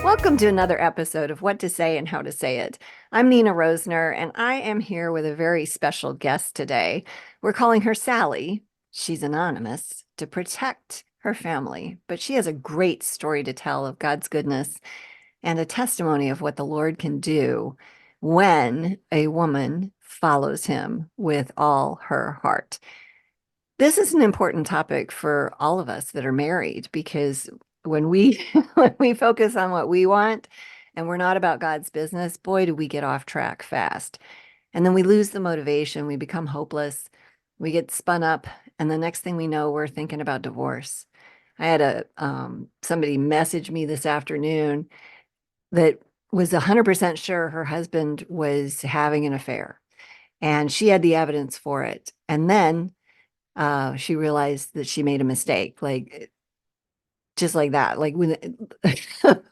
Welcome to another episode of What to Say and How to Say It. I'm Nina Rosner, and I am here with a very special guest today. We're calling her Sally. She's anonymous to protect her family, but she has a great story to tell of God's goodness and a testimony of what the Lord can do when a woman follows him with all her heart. This is an important topic for all of us that are married because when we when we focus on what we want and we're not about God's business, boy, do we get off track fast. And then we lose the motivation, we become hopeless, we get spun up, and the next thing we know, we're thinking about divorce. I had a somebody message me this afternoon that was 100% sure her husband was having an affair, and she had the evidence for it. And then she realized that she made a mistake, like just like that, like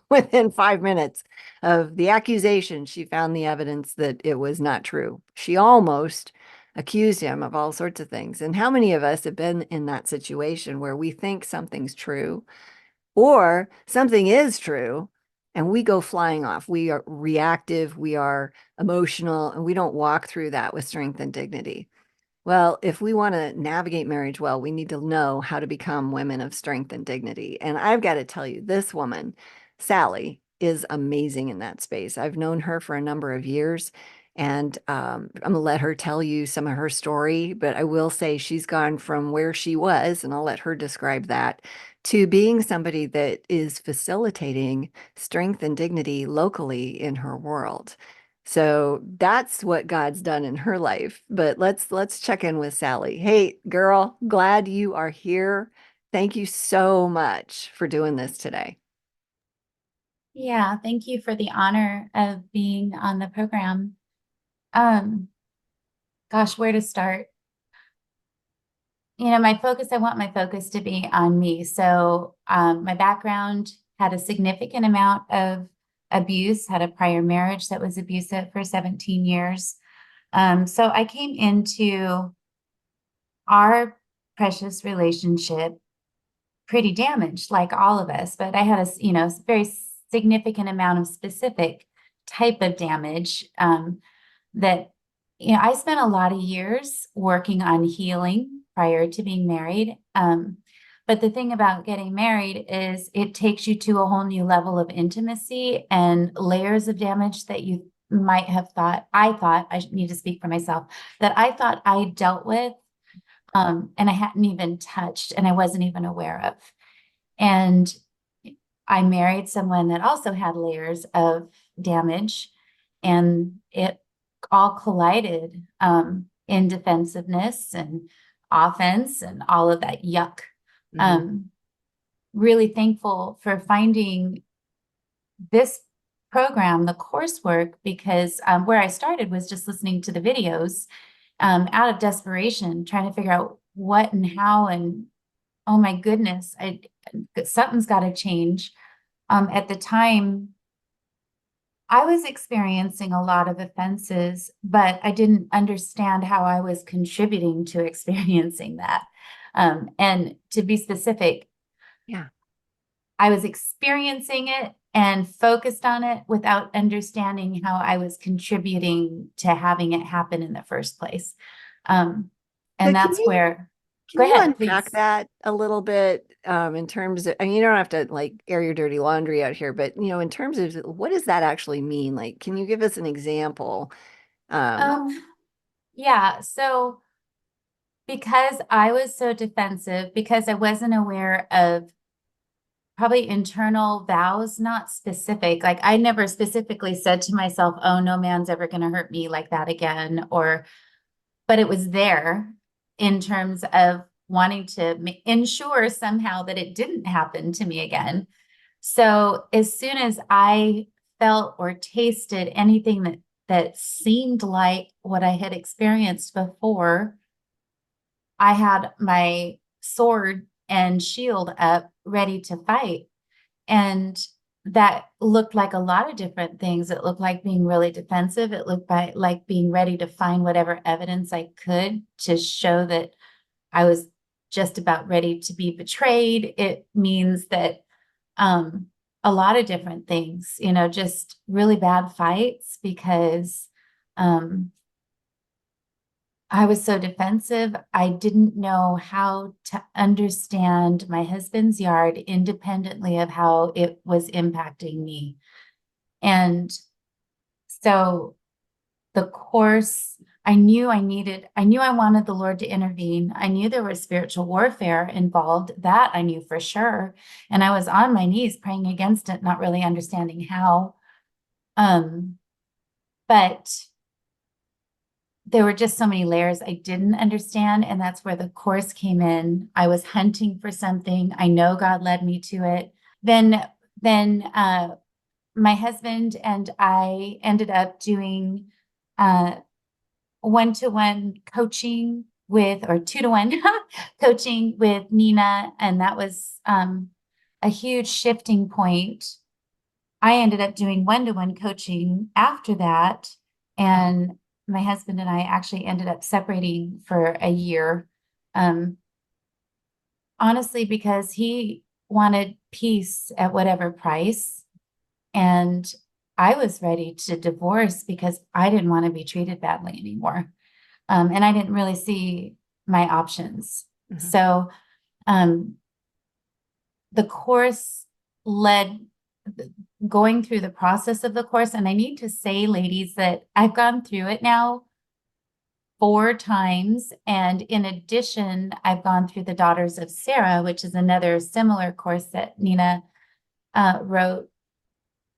within 5 minutes of the accusation, she found the evidence that it was not true. She almost accused him of all sorts of things. And how many of us have been in that situation where we think something's true or something is true and we go flying off? We are reactive, we are emotional, and we don't walk through that with strength and dignity. Well, if we want to navigate marriage well, we need to know how to become women of strength and dignity. And I've got to tell you, this woman, Sally, is amazing in that space. I've known her for a number of years, and I'm going to let her tell you some of her story. But I will say she's gone from where she was, and I'll let her describe that, to being somebody that is facilitating strength and dignity locally in her world. So that's what God's done in her life. But let's check in with Sally. Hey, girl, glad you are here. Thank you so much for doing this today. Yeah, thank you for the honor of being on the program. Um, Gosh, where to start? I want my focus to be on me. So, my background had a significant amount of abuse, had a prior marriage that was abusive for 17 years. So I came into our precious relationship pretty damaged, like all of us, but I had very significant amount of specific type of damage that, I spent a lot of years working on healing prior to being married. But the thing about getting married is it takes you to a whole new level of intimacy and layers of damage that you might have thought, I need to speak for myself, that I thought I dealt with, and I hadn't even touched and I wasn't even aware of. And I married someone that also had layers of damage, and it all collided in defensiveness and offense and all of that yuck. Mhm. Um, Really thankful for finding this program, the coursework, because where I started was just listening to the videos out of desperation, trying to figure out what and how, and oh my goodness, something's got to change. At the time, I was experiencing a lot of offenses, but I didn't understand how I was contributing to experiencing that. And to be specific, Yeah. I was experiencing it and focused on it without understanding how I was contributing to having it happen in the first place. So And can that's you where, can go you ahead, unpack please. that a little bit in terms of, I mean, you don't have to like air your dirty laundry out here, but in terms of what does that actually mean? Like, can you give us an example? Um, Um, yeah, so because I was so defensive, because I wasn't aware of probably internal vows, not specific. Like I never specifically said to myself, oh, no man's ever going to hurt me like that again. But it was there in terms of wanting to ensure somehow that it didn't happen to me again. So as soon as I felt or tasted anything that seemed like what I had experienced before, I had my sword and shield up ready to fight. And that looked like a lot of different things. It looked like being really defensive. It looked like being ready to find whatever evidence I could to show that I was just about ready to be betrayed. It means that um, a lot of different things, just really bad fights because um, I was so defensive. I didn't know how to understand my husband's yard independently of how it was impacting me. And so the course, I knew I wanted the Lord to intervene. I knew there was spiritual warfare involved. That I knew for sure. And I was on my knees praying against it, not really understanding how. But there were just so many layers I didn't understand. And that's where the course came in. I was hunting for something. I know God led me to it. Then my husband and I ended up doing uh, one-to-one coaching with, or 2-to-1 coaching with Nina. And that was a huge shifting point. I ended up doing one-to-one coaching after that. And my husband and I actually ended up separating for a year. Um, honestly, because he wanted peace at whatever price. And I was ready to divorce because I didn't want to be treated badly anymore. And I didn't really see my options. Mhm. So the course led going through the process of the course. And I need to say, ladies, that I've gone through it now 4 times. And in addition, I've gone through the Daughters of Sarah, which is another similar course that Nina wrote.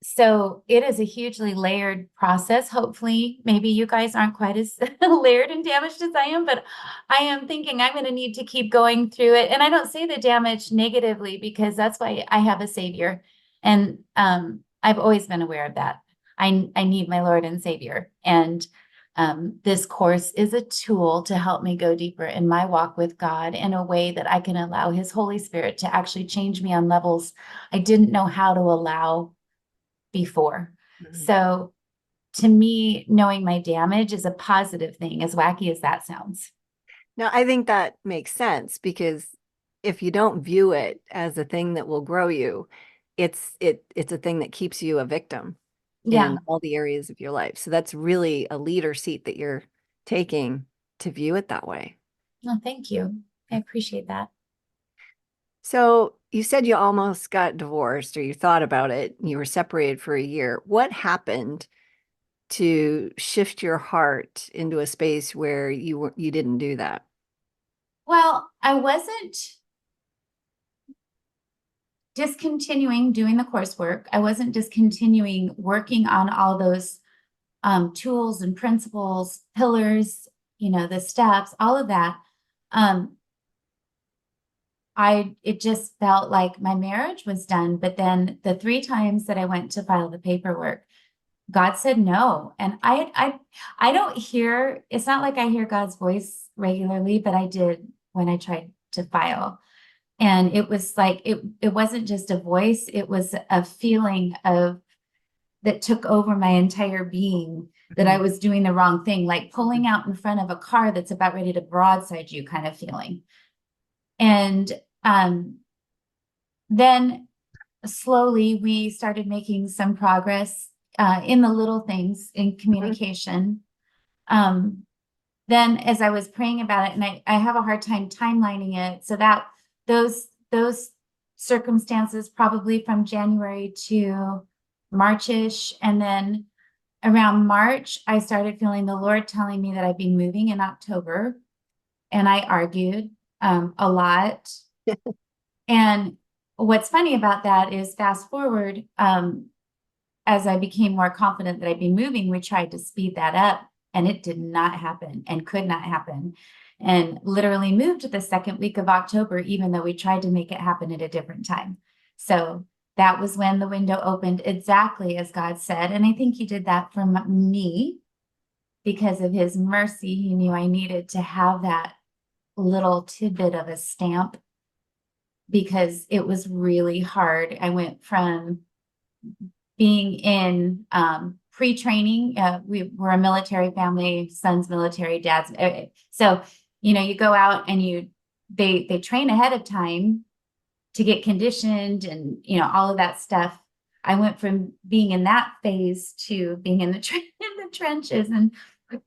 So it is a hugely layered process. Hopefully, maybe you guys aren't quite as layered and damaged as I am, but I am thinking I'm going to need to keep going through it. And I don't say the damage negatively because that's why I have a savior. And I've always been aware of that. I need my Lord and Savior. And this course is a tool to help me go deeper in my walk with God in a way that I can allow His Holy Spirit to actually change me on levels I didn't know how to allow before. Mhm. So to me, knowing my damage is a positive thing, as wacky as that sounds. Now, I think that makes sense because if you don't view it as a thing that will grow you, it's a thing that keeps you a victim in Yeah. all the areas of your life. So that's really a leader seat that you're taking to view it that way. No, thank you. I appreciate that. So you said you almost got divorced or you thought about it, you were separated for a year. What happened to shift your heart into a space where you didn't do that? Well, I wasn't discontinuing doing the coursework. I wasn't discontinuing working on all those tools and principles, pillars, the steps, all of that. Um, it just felt like my marriage was done. But then the 3 times that I went to file the paperwork, God said no. And I don't hear, it's not like I hear God's voice regularly, but I did when I tried to file. And it was like it wasn't just a voice, it was a feeling of that took over my entire being, that I Mhm. was doing the wrong thing, like pulling out in front of a car that's about ready to broadside you kind of feeling. And um, then slowly we started making some progress in the little things in Mhm. communication. Um, then as I was praying about it, and I have a hard time timelining it, so that those circumstances probably from January to Marchish, and then around March, I started feeling the Lord telling me that I'd be moving in October, and I argued a lot. And what's funny about that is fast forward, as I became more confident that I'd be moving, we tried to speed that up and it did not happen and could not happen. And literally moved the second week of October, even though we tried to make it happen at a different time. So that was when the window opened exactly as God said. And I think He did that for me because of His mercy. He knew I needed to have that little tidbit of a stamp because it was really hard. I went from being in pre-training. We were a military family, son's military, dad's. So, you go out and they train ahead of time to get conditioned and, all of that stuff. I went from being in that phase to being in the in the trenches, and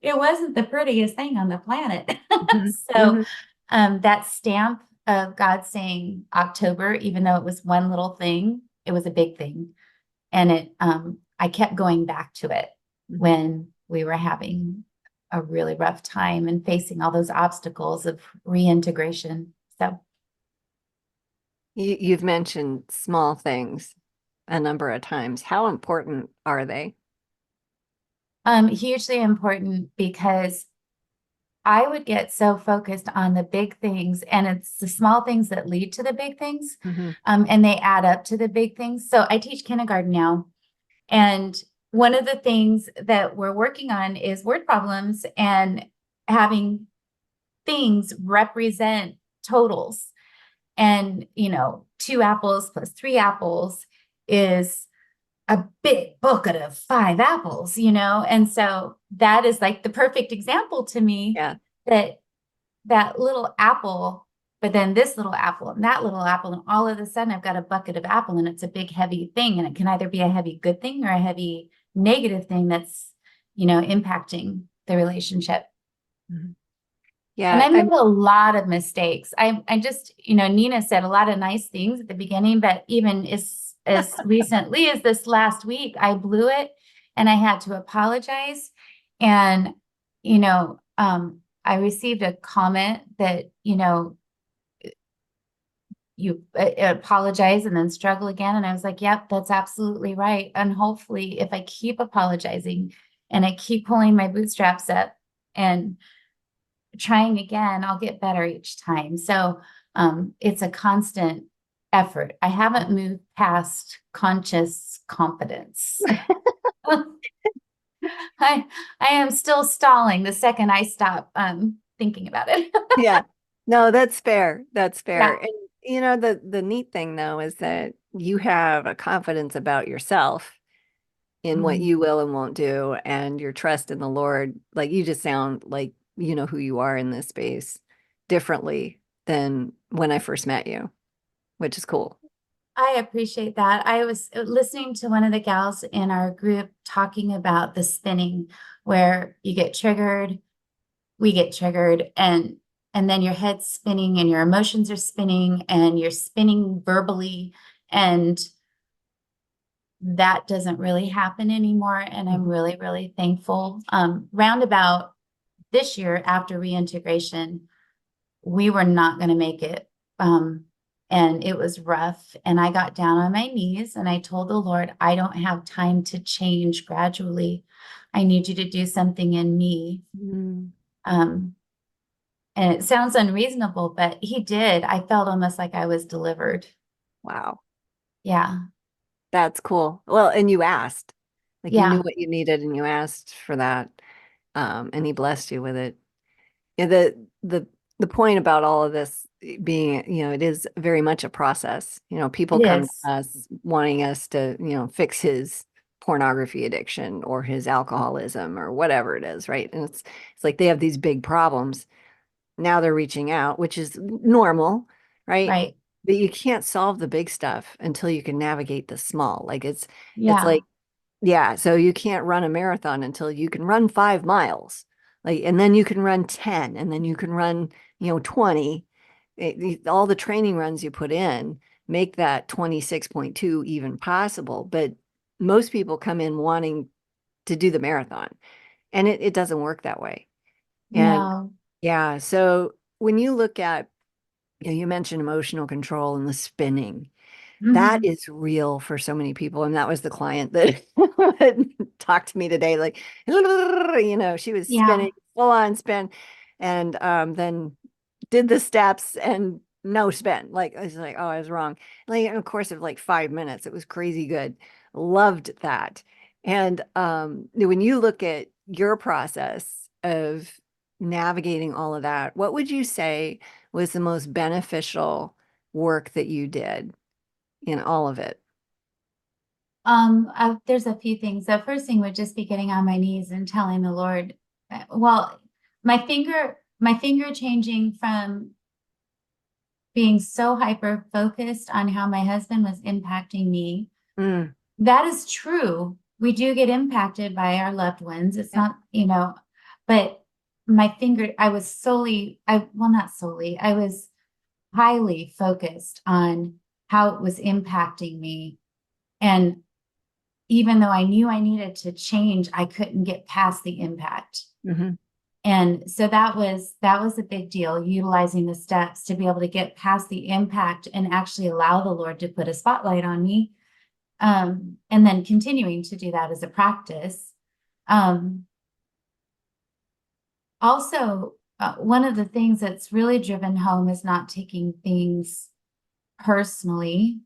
it wasn't the prettiest thing on the planet. Mhm. So Mhm. that stamp of God saying October, even though it was one little thing, it was a big thing. And I kept going back to it Mhm. when we were having a really rough time and facing all those obstacles of reintegration. So You've mentioned small things a number of times. How important are they? hugely important because I would get so focused on the big things, and it's the small things that lead to the big things, Hmm. and they add up to the big things. So I teach kindergarten now, and one of the things that we're working on is word problems and having things represent totals. And, 2 apples plus 3 apples is a big bucket of 5 apples. And so that is like the perfect example to me Yeah. that that little apple, but then this little apple and that little apple, and all of a sudden I've got a bucket of apple, and it's a big heavy thing, and it can either be a heavy good thing or a heavy negative thing that's, impacting the relationship. Mhm. And Yeah. I made a lot of mistakes. I just, Nina said a lot of nice things at the beginning, but even as recently as this last week, I blew it and I had to apologize. And, I received a comment that, you apologize and then struggle again. And I was like, yep, that's absolutely right. And hopefully, if I keep apologizing and I keep pulling my bootstraps up and trying again, I'll get better each time. So it's a constant effort. I haven't moved past conscious competence. I I am still stalling the second I stop thinking about it. Yeah. No, that's fair. That's fair. Yeah. And the neat thing though is that you have a confidence about yourself in what Mm. you will and won't do, and your trust in the Lord. Like you just sound like you know who you are in this space differently than when I first met you, which is cool. I appreciate that. I was listening to one of the gals in our group talking about the spinning, where you get triggered, we get triggered, and then your head's spinning and your emotions are spinning and you're spinning verbally, and that doesn't really happen anymore. And I'm Mhm. really, really thankful. Roundabout this year after reintegration, we were not going to make it. And it was rough. And I got down on my knees and I told the Lord, I don't have time to change gradually. I need you to do something in me. Mm. Um, and it sounds unreasonable, but he did. I felt almost like I was delivered. Wow. Yeah. That's cool. Well, and you asked, like you knew Yeah. what you needed and you asked for that. And he blessed you with it. Yeah, the point about all of this being, it is very much a process. People It come to is. us wanting us to, fix his pornography addiction or his alcoholism or whatever it is, right? And it's like they have these big problems. Now they're reaching out, which is normal, right? Right. But you can't solve the big stuff until you can navigate the small. Like it's Yeah. like yeah, so you can't run a marathon until you can run 5 miles. Like, and then you can run 10, and then you can run, 20. All the training runs you put in make that 26.2 even possible. But most people come in wanting to do the marathon, and it doesn't work that way. And No. yeah, so when you look at, you mentioned emotional control and the spinning. That Mhm. is real for so many people. And that was the client that talked to me today. Like, she was Yeah. spinning, full on spin, and then did the steps and no spin. Like, I was like, oh, I was wrong. Like, in a course of like 5 minutes, it was crazy good. Loved that. And when you look at your process of navigating all of that, what would you say was the most beneficial work that you did in all of it? There's a few things. The first thing would just be getting on my knees and telling the Lord, well, my finger changing from being so hyper focused on how my husband was impacting me Mm. that is true. We do get impacted by our loved ones. It's Yep. not, but I was well, not solely, I was highly focused on how it was impacting me. And even though I knew I needed to change, I couldn't get past the impact. Hmm. And so that was a big deal, utilizing the steps to be able to get past the impact and actually allow the Lord to put a spotlight on me. And then continuing to do that as a practice. Um, Also, one of the things that's really driven home is not taking things personally.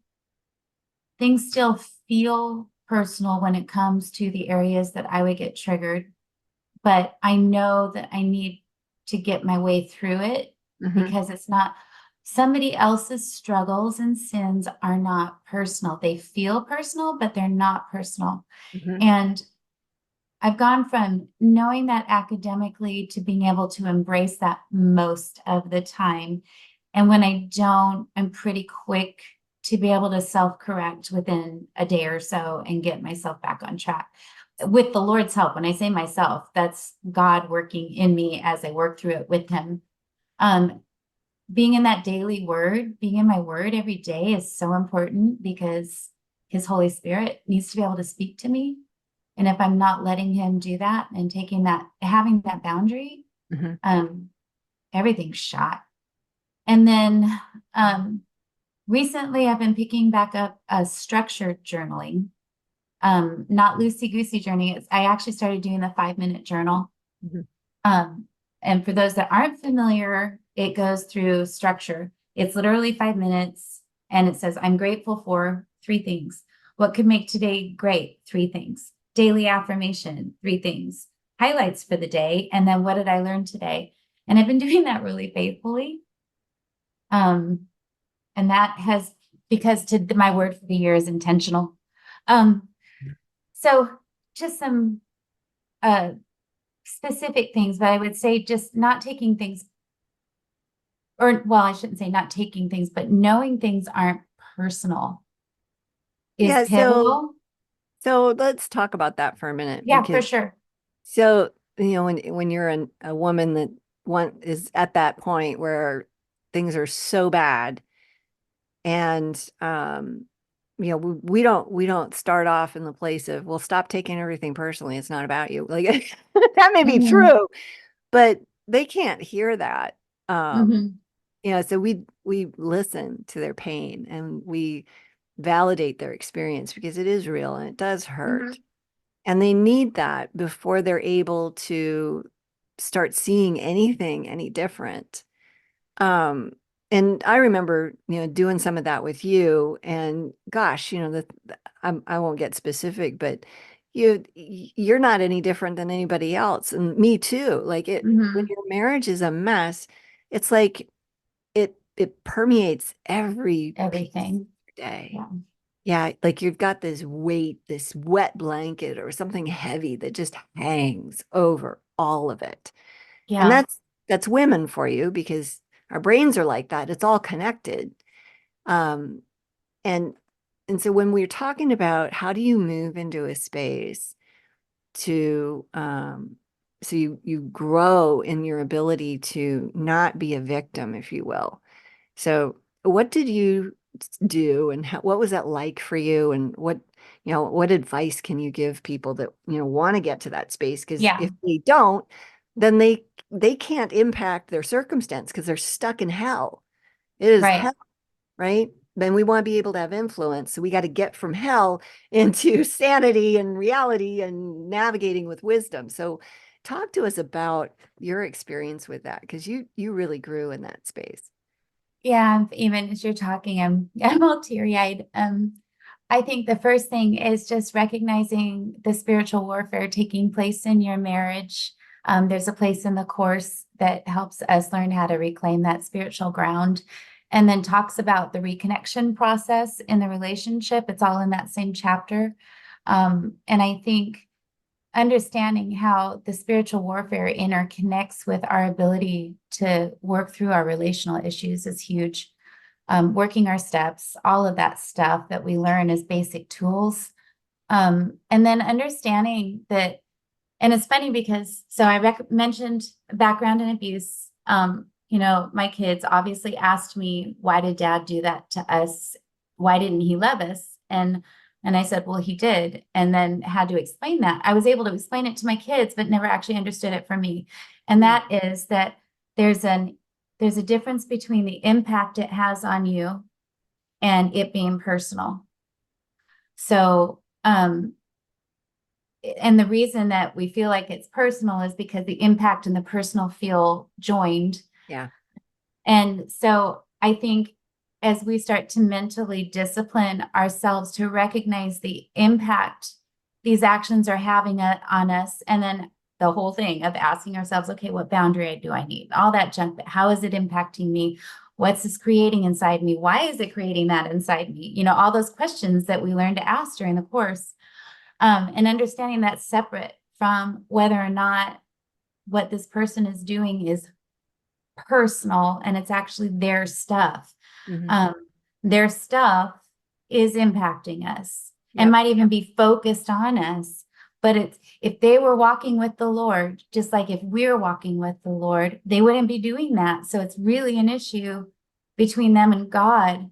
Things still feel personal when it comes to the areas that I would get triggered, but I know that I need to get my way through it Hmm. because it's not somebody else's struggles and sins are not personal. They feel personal, but they're not personal. Hmm. And I've gone from knowing that academically to being able to embrace that most of the time. And when I don't, I'm pretty quick to be able to self-correct within a day or so and get myself back on track. With the Lord's help, when I say myself, that's God working in me as I work through it with Him. Um, Being in that daily word, being in my word every day is so important because His Holy Spirit needs to be able to speak to me. And if I'm not letting Him do that and having that boundary, Hmm. um, everything's shot. And then um, recently I've been picking back up a structured journaling, not loosey-goosey journaling. I actually started doing the 5-minute journal. Hmm. Um, and for those that aren't familiar, it goes through structure. It's literally 5 minutes and it says, I'm grateful for 3 things. What could make today great? 3 things. Daily affirmation, 3 things. Highlights for the day. And then what did I learn today? And I've been doing that really faithfully. Um, and that has, because my word for the year is intentional. Um, so just some uh, specific things, but I would say just not taking things, or well, I shouldn't say not taking things, but knowing things aren't personal is Yeah. pivotal. So let's talk about that for a minute Yeah, for because sure. so when you're a woman that one is at that point where things are so bad and we don't start off in the place of, well, stop taking everything personally, it's not about you, like that may be Hmm. true, but they can't hear that. um Hmm. so we listen to their pain and we validate their experience because it is real and it does hurt, Hmm. and they need that before they're able to start seeing anything any different. um and I remember doing some of that with you, and gosh, I won't get specific, but you're not any different than anybody else, and me too. Like, when Hmm. your marriage is a mess, it's like it permeates every piece Everything. of your day. Yeah. Yeah, like you've got this weight, this wet blanket or something heavy that just hangs over all of it. And Yeah. that's women for you, because our brains are like that. It's all connected. Um, and and so when we're talking about how do you move into a space to so you grow in your ability to not be a victim, if you will. So what did you do, and what was that like for you, and what advice can you give people that want to get to that space? Because Yeah. if they don't, then they can't impact their circumstance because they're stuck in hell. It is Right. hell, right? Then we want to be able to have influence. So we got to get from hell into sanity and reality and navigating with wisdom. So talk to us about your experience with that, because you really grew in that space. Yeah. Even as you're talking, I'm all teary-eyed. I think the first thing is just recognizing the spiritual warfare taking place in your marriage. There's a place in the course that helps us learn how to reclaim that spiritual ground and then talks about the reconnection process in the relationship. It's all in that same chapter. And I think understanding how the spiritual warfare interconnects with our ability to work through our relational issues is huge. Working our steps, all of that stuff that we learn as basic tools And then understanding that, and it's funny because, so I mentioned background in abuse. My kids obviously asked me, why did dad do that to us? Why didn't he love us? And I said, well, he did. And then had to explain that. I was able to explain it to my kids, but never actually understood it for me. And Mm. that is that there's an there's a difference between the impact it has on you and it being personal. So, and the reason that we feel like it's personal is because the impact and the personal feel joined. Yeah. And so I think as we start to mentally discipline ourselves to recognize the impact these actions are having on us, and then the whole thing of asking ourselves, okay, what boundary do I need? All that junk, but how is it impacting me? What's this creating inside me? Why is it creating that inside me? All those questions that we learn to ask during the course, and understanding that's separate from whether or not what this person is doing is personal and it's actually their stuff. Hmm. Um, their stuff is impacting us and Yep. might even be focused on us. But it's if they were walking with the Lord, just like if we're walking with the Lord, they wouldn't be doing that. So it's really an issue between them and God.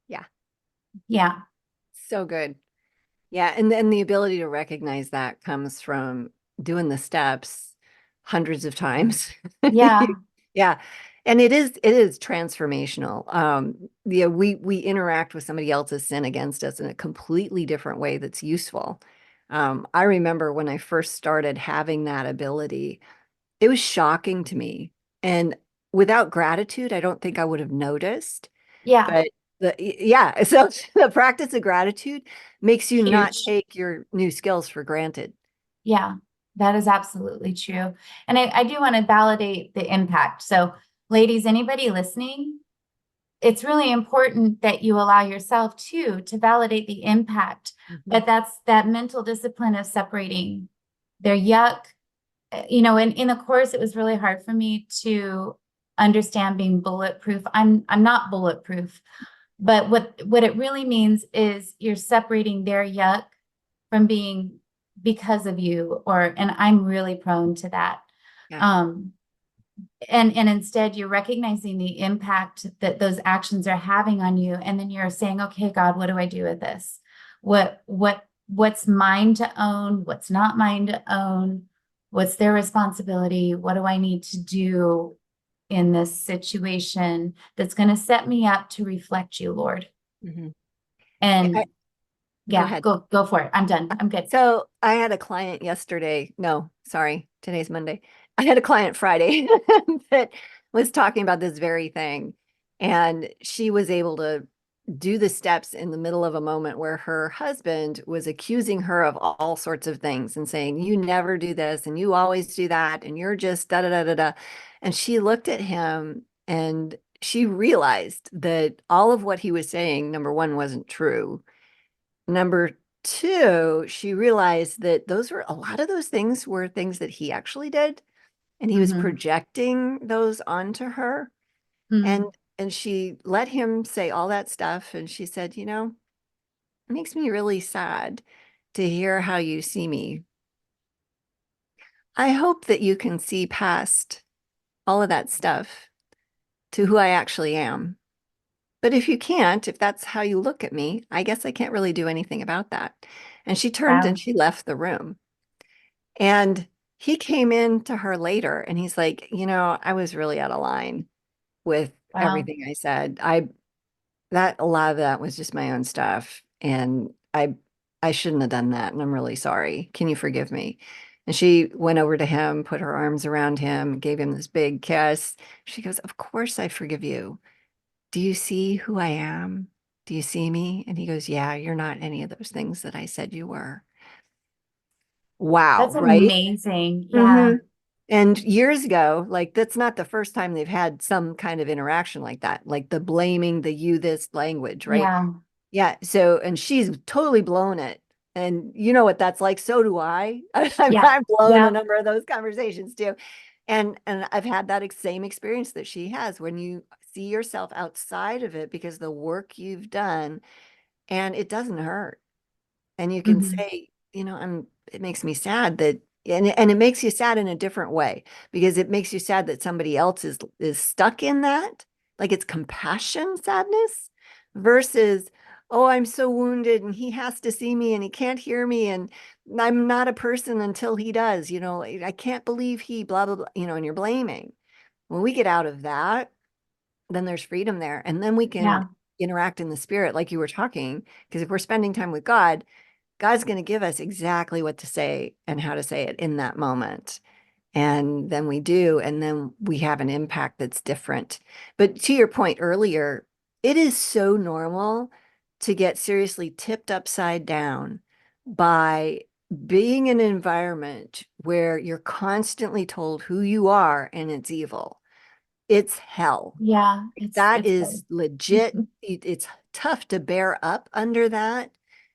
Yeah. Yeah. So good. Yeah, and then the ability to recognize that comes from doing the steps hundreds of times. Yeah. Yeah. And it is transformational. Yeah, we interact with somebody else's sin against us in a completely different way that's useful. I remember when I first started having that ability, it was shocking to me. And without gratitude, I don't think I would have noticed. Yeah. But yeah, so the practice of gratitude makes you not Huge. take your new skills for granted. Yeah, that is absolutely true. And I do want to validate the impact. So, ladies, anybody listening, it's really important that you allow yourself to validate the impact. Mhm. But that's that mental discipline of separating their yuck. In the course, it was really hard for me to understand being bulletproof. I'm not bulletproof, but what it really means is you're separating their yuck from being because of you, and I'm really prone to that. Yeah. Um, and instead you're recognizing the impact that those actions are having on you, and then you're saying, okay, God, what do I do with this? What's mine to own? What's not mine to own? What's their responsibility? What do I need to do in this situation that's going to set me up to reflect you, Lord? Mhm. And Go yeah, ahead. go for it. I'm done. I'm good. So I had a client yesterday. No, sorry, today's Monday. I had a client Friday that was talking about this very thing. And she was able to do the steps in the middle of a moment where her husband was accusing her of all sorts of things and saying, you never do this and you always do that and you're just da da da da da. And she looked at him and she realized that all of what he was saying, number one, wasn't true. Number two, she realized that a lot of those things were things that he actually did, and he was Mm-hmm. projecting those onto her. And Mm-hmm. and she let him say all that stuff, and she said, it makes me really sad to hear how you see me. I hope that you can see past all of that stuff to who I actually am. But if you can't, if that's how you look at me, I guess I can't really do anything about that. And she turned and Wow. she left the room. And he came in to her later and he's like, I was really out of line with Wow. everything I said. That a lot of that was just my own stuff. And I shouldn't have done that. And I'm really sorry. Can you forgive me? And she went over to him, put her arms around him, gave him this big kiss. She goes, of course I forgive you. Do you see who I am? Do you see me? And he goes, yeah, you're not any of those things that I said you were. Wow, That's right? amazing. Hmm. Yeah. And years ago, like that's not the first time they've had some kind of interaction like that, like the blaming, the you this language, right? Yeah. Yeah. So, and she's totally blown it. And you know what that's like. So do I. Yeah. I've blown a Yeah. number of those conversations too. And I've had that same experience that she has when you see yourself outside of it because the work you've done and it doesn't hurt. And you can Mhm. say, it makes me sad that, and it makes you sad in a different way because it makes you sad that somebody else is stuck in that. Like it's compassion sadness versus, oh, I'm so wounded and he has to see me and he can't hear me and I'm not a person until he does, I can't believe he blah blah blah, and you're blaming. When we get out of that, then there's freedom there. And then we can Yeah. interact in the spirit, like you were talking, because if we're spending time with God, God's going to give us exactly what to say and how to say it in that moment. And then we do, and then we have an impact that's different. But to your point earlier, it is so normal to get seriously tipped upside down by being in an environment where you're constantly told who you are and it's evil. It's hell. Yeah. That It's good. is legit. It's tough to bear up under that.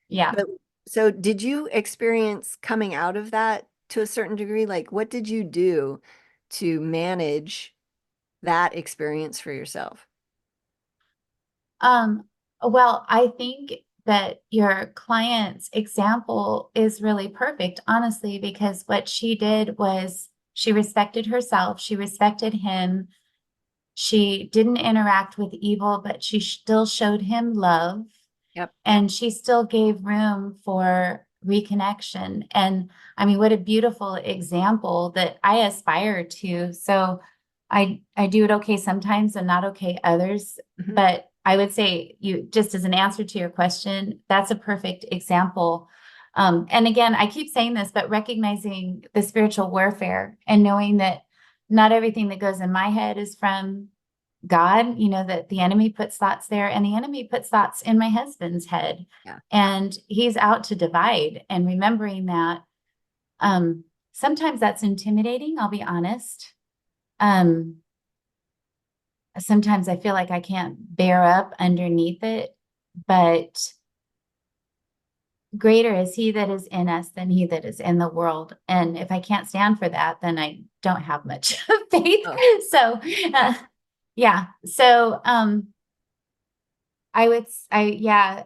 Yeah. But so did you experience coming out of that to a certain degree? Like what did you do to manage that experience for yourself? Um, well, I think that your client's example is really perfect, honestly, because what she did was she respected herself, she respected him, she didn't interact with evil, but she still showed him love Yep. and she still gave room for reconnection. And I mean, what a beautiful example that I aspire to. So I do it okay sometimes and not okay others. Mhm. But I would say you just as an answer to your question, that's a perfect example. And again, I keep saying this, but recognizing the spiritual warfare and knowing that not everything that goes in my head is from God, that the enemy puts thoughts there and the enemy puts thoughts in my husband's head. Yeah. And he's out to divide and remembering that sometimes that's intimidating, I'll be honest. Um, Sometimes I feel like I can't bear up underneath it, but greater is he that is in us than he that is in the world. And if I can't stand for that, then I don't have much faith. Oh, So, uh, yeah. So, yeah,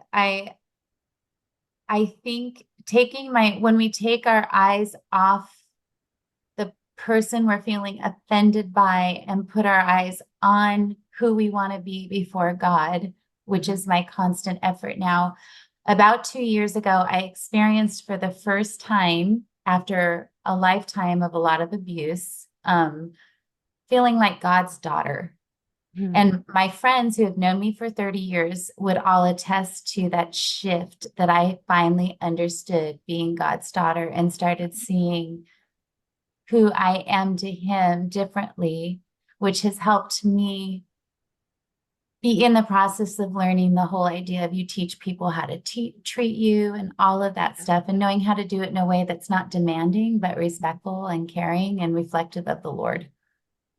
I think when we take our eyes off the person we're feeling offended by and put our eyes on who we want to be before God, which mhm. is my constant effort now. About 2 years ago, I experienced for the first time after a lifetime of a lot of abuse, feeling like God's daughter. Hmm. And my friends who have known me for 30 years would all attest to that shift that I finally understood being God's daughter and started seeing who I am to him differently, which has helped me be in the process of learning the whole idea of you teach people how to treat you and all of that stuff and knowing how to do it in a way that's not demanding, but respectful and caring and reflective of the Lord.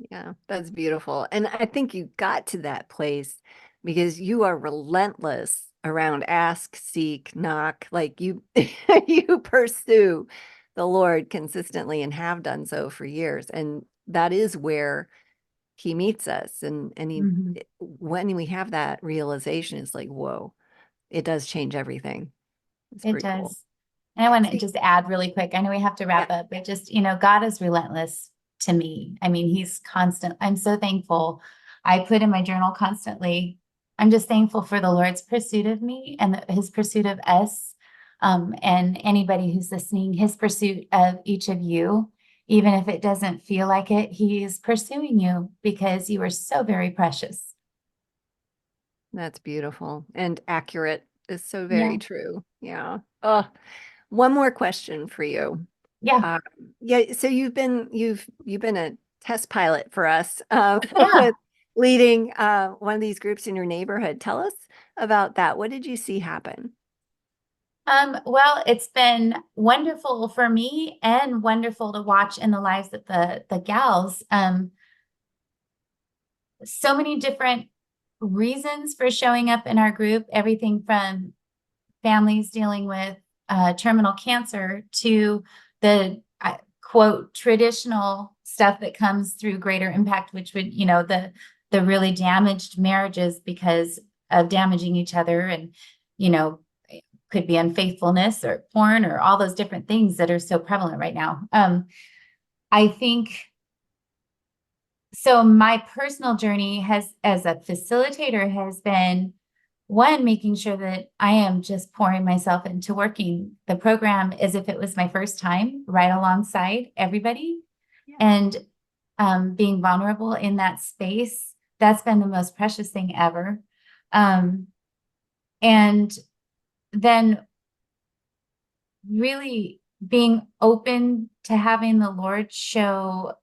Yeah, that's beautiful. And I think you got to that place because you are relentless around ask, seek, knock. Like you you pursue the Lord consistently and have done so for years. And that is where he meets us. And Mhm. when we have that realization, it's like, whoa, it does change everything. It's It pretty cool. does. And I want to See, just add really quick. I know we have to yeah, wrap up, but just, God is relentless to me. I mean, he's constant. I'm so thankful. I put in my journal constantly. I'm just thankful for the Lord's pursuit of me and his pursuit of us. And anybody who's listening, his pursuit of each of you, even if it doesn't feel like it, he's pursuing you because you are so very precious. that's beautiful and accurate. Is so very Yeah. true. Yeah. Oh, one more question for you. Yeah. Uh, yeah, so you've been a test pilot for us Yeah. with leading one of these groups in your neighborhood. Tell us about that. What did you see happen? Well, it's been wonderful for me and wonderful to watch in the lives of the gals. So many different reasons for showing up in our group, everything from families dealing with terminal cancer to the quote traditional stuff that comes through greater impact, which would, the really damaged marriages because of damaging each other and, you know, could be unfaithfulness or porn or all those different things that are so prevalent right now. I think so. My personal journey has, as a facilitator, has been one, making sure that I am just pouring myself into working the program as if it was my first time, right alongside everybody, Yeah. and being vulnerable in that space. That's been the most precious thing ever. And then really being open to having the Lord show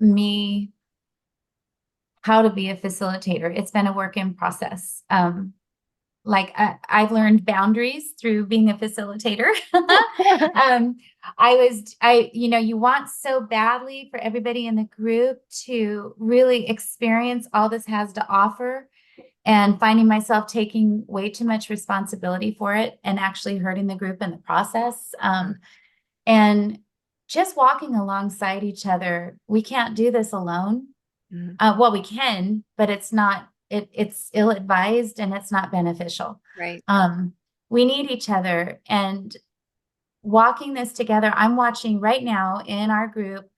me how to be a facilitator. It's been a work in process. Like I've learned boundaries through being a facilitator. You want so badly for everybody in the group to really experience all this has to offer, and finding myself taking way too much responsibility for it and actually hurting the group in the process. And just walking alongside each other. We can't do this alone. Mhm. Well, we can, but it's ill-advised and it's not beneficial. Right. We need each other, and walking this together. I'm watching right now in our group,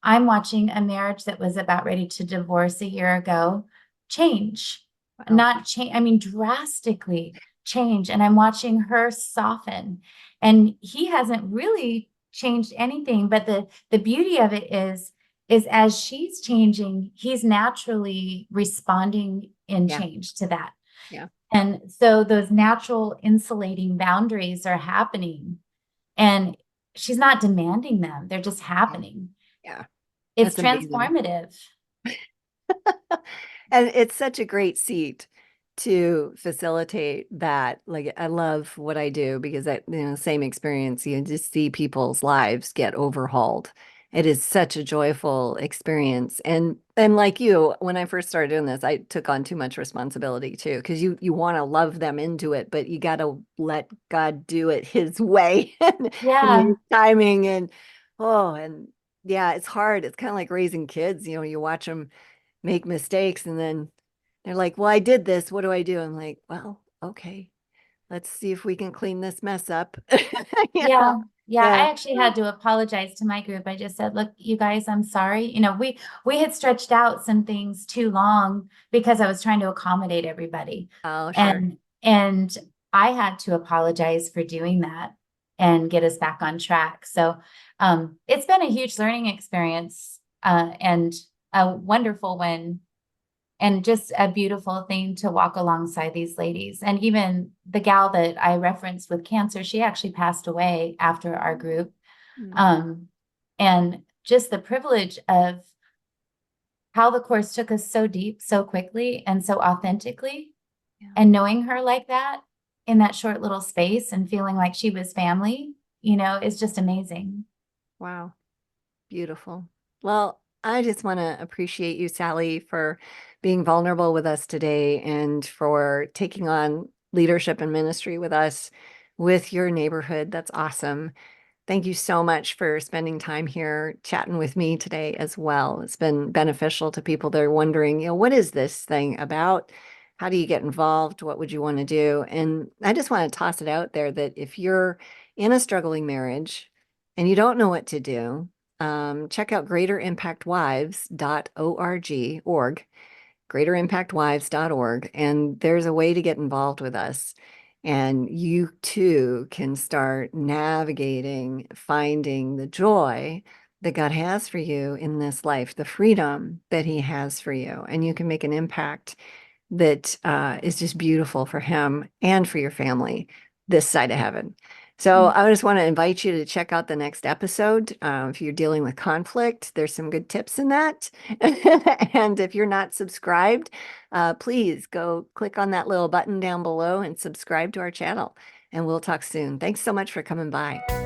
I'm watching a marriage that was about ready to divorce a year ago change, Wow. not change, I mean, drastically change. And I'm watching her soften. And he hasn't really changed anything, but the beauty of it is as she's changing, he's naturally responding in Yeah. change to that. Yeah. And so those natural insulating boundaries are happening, and she's not demanding them. They're just Yeah. happening. Yeah. It's That's amazing. transformative. And it's such a great seat to facilitate that. Like, I love what I do because same experience. You just see people's lives get overhauled. It is such a joyful experience. And like you, when I first started doing this, I took on too much responsibility too, because you want to love them into it, but you got to let God do it his way and his Yeah. timing. And yeah, it's hard. It's kind of like raising kids. You watch them make mistakes and then they're like, well, I did this. What do I do? I'm like, well, okay, let's see if we can clean this mess up. You know? Yeah. Yeah. Yeah. I actually had to apologize to my group. I just said, look, you guys, I'm sorry. We had stretched out some things too long because I was trying to accommodate everybody. Oh, sure. And I had to apologize for doing that and get us back on track. So it's been a huge learning experience, and a wonderful one, and just a beautiful thing to walk alongside these ladies. And even the gal that I referenced with cancer, she actually passed away after our group. Mm. Um, and just the privilege of how the course took us so deep, so quickly, and so authentically, Yeah. and knowing her like that in that short little space and feeling like she was family, is just amazing. Wow. Beautiful. Well, I just want to appreciate you, Sally, for being vulnerable with us today and for taking on leadership and ministry with us with your neighborhood. That's awesome. Thank you so much for spending time here chatting with me today as well. It's been beneficial to people that are wondering, what is this thing about? How do you get involved? What would you want to do? And I just want to toss it out there that if you're in a struggling marriage and you don't know what to do, check out greaterimpactwives.org, greaterimpactwives.org, and there's a way to get involved with us. And you too can start navigating, finding the joy that God has for you in this life, the freedom that He has for you. And you can make an impact that is just beautiful for Him and for your family this side of heaven. So I just want to invite you to check out the next episode. If you're dealing with conflict, there's some good tips in that. And if you're not subscribed, please go click on that little button down below and subscribe to our channel. And we'll talk soon. Thanks so much for coming by.